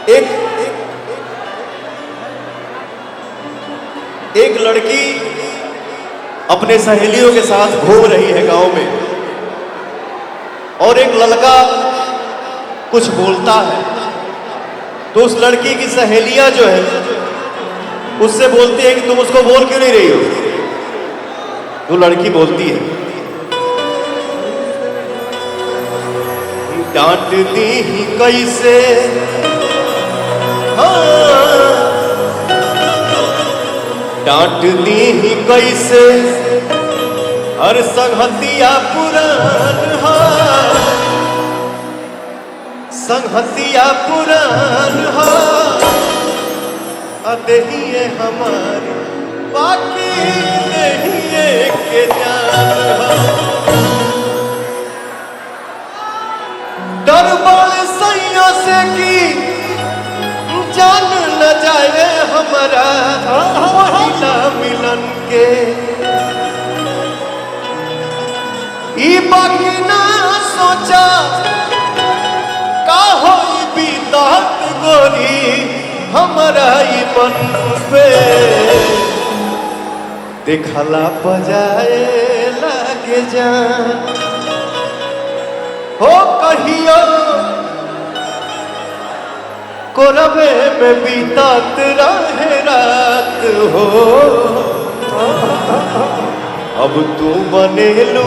एक एक लड़की अपने सहेलियों के साथ घूम रही है गांव में, और एक लड़का कुछ बोलता है तो उस लड़की की सहेलियां जो है उससे बोलती है कि तुम उसको बोल क्यों नहीं रही हो। तो लड़की बोलती है, डांट दी ही कैसे, डांट दी ही कैसे, हर संगतिया पुरान हो, संगतिया पुरान हो, अदहिए हमारी बाकी नहीं के जान हो। डर बड़ सैया से की जान न जाए हमारा पहिला मिलन के, ई बाकी ना सोचा का होई बीतत गोरी हमारा ई मन पे, देखला बजाए लागे जान हो कहियो कोरबे में बीतत रहे रात हो। अब तू बनेलू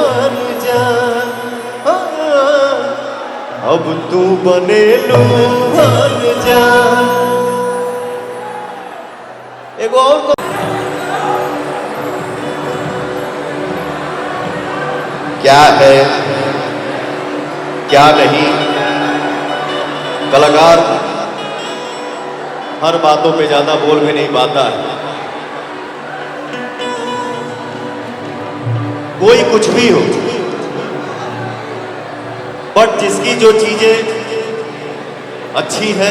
अनजान, अब तू बनेलू अनजान। एगो और क्या है क्या नहीं, कलाकार हर बातों पे ज्यादा बोल भी नहीं पाता है। कोई कुछ भी हो, बट जिसकी जो चीजें अच्छी है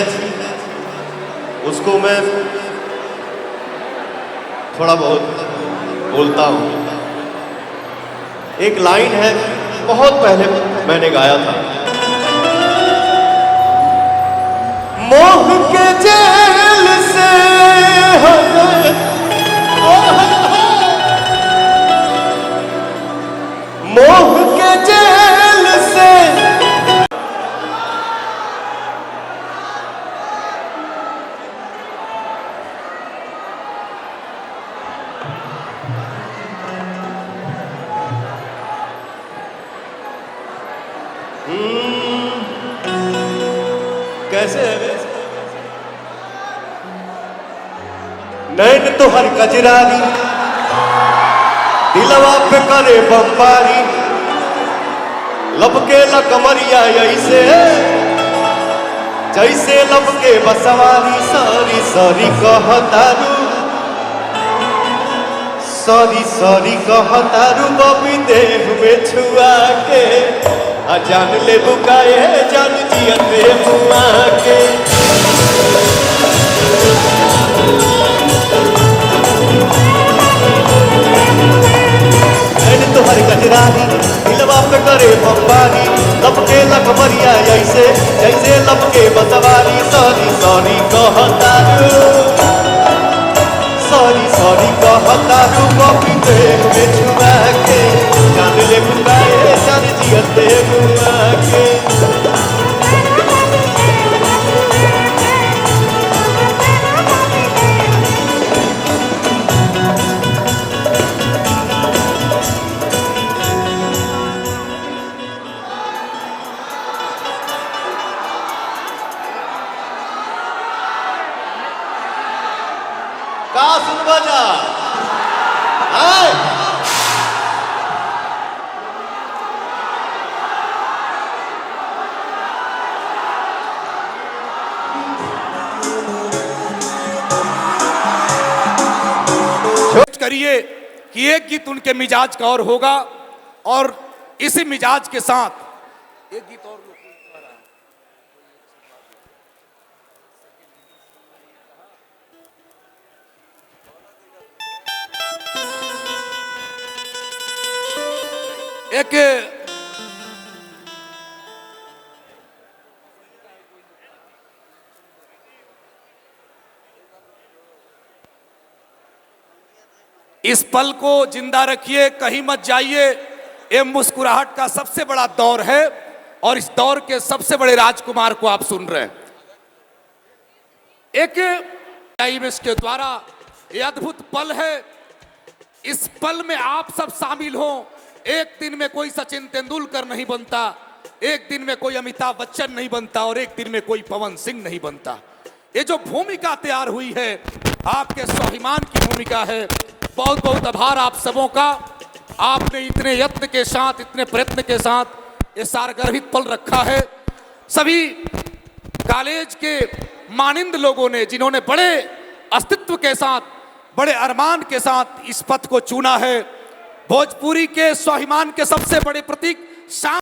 उसको मैं थोड़ा बहुत बोलता हूं। एक लाइन है, बहुत पहले मैंने गाया था, मोह के जेल से मोह के जेल से कैसे है नैन तो हर कजरारी, दिलवा पे करे बम्बारी, लपके लकमरिया ऐसे जैसे लपके बसवारी। सॉरी सॉरी कहतारू, सॉरी सॉरी कहतारू, बबी देह में छुआ के जान ले बुकाए जान जियते मुआ के। तुहर गजरानी दिलवा पे करे बम्बारी, लपके लकमरिया ऐसे जैसे लपके बसवारी। सॉरी सॉरी कहतारू, सॉरी सॉरी कहतारू, कॉपी देह में छुआ के जान ले बुकाए जान जियते मुआ के। का सुनवा जा करिए कि एक गीत उनके मिजाज का और होगा, और इसी मिजाज के साथ एक गीत और एक इस पल को जिंदा रखिए, कहीं मत जाइए। ये मुस्कुराहट का सबसे बड़ा दौर है और इस दौर के सबसे बड़े राजकुमार को आप सुन रहे हैं। एक इवेंट्स के द्वारा ये अद्भुत पल है। इस पल में आप सब शामिल हो। एक दिन में कोई सचिन तेंदुलकर नहीं बनता, एक दिन में कोई अमिताभ बच्चन नहीं बनता और एक दिन में कोई पवन सिंह नहीं बनता। ये जो भूमिका तैयार हुई है आपके स्वाभिमान की भूमिका है। बहुत बहुत आभार आप सबों का। आपने इतने यत्न के साथ, इतने प्रयत्न के साथ ये सारगर्भित पल रखा है। सभी कॉलेज के मानिंद लोगों ने, जिन्होंने बड़े अस्तित्व के साथ, बड़े अरमान के साथ इस पथ को चुना है। भोजपुरी के स्वाभिमान के सबसे बड़े प्रतीक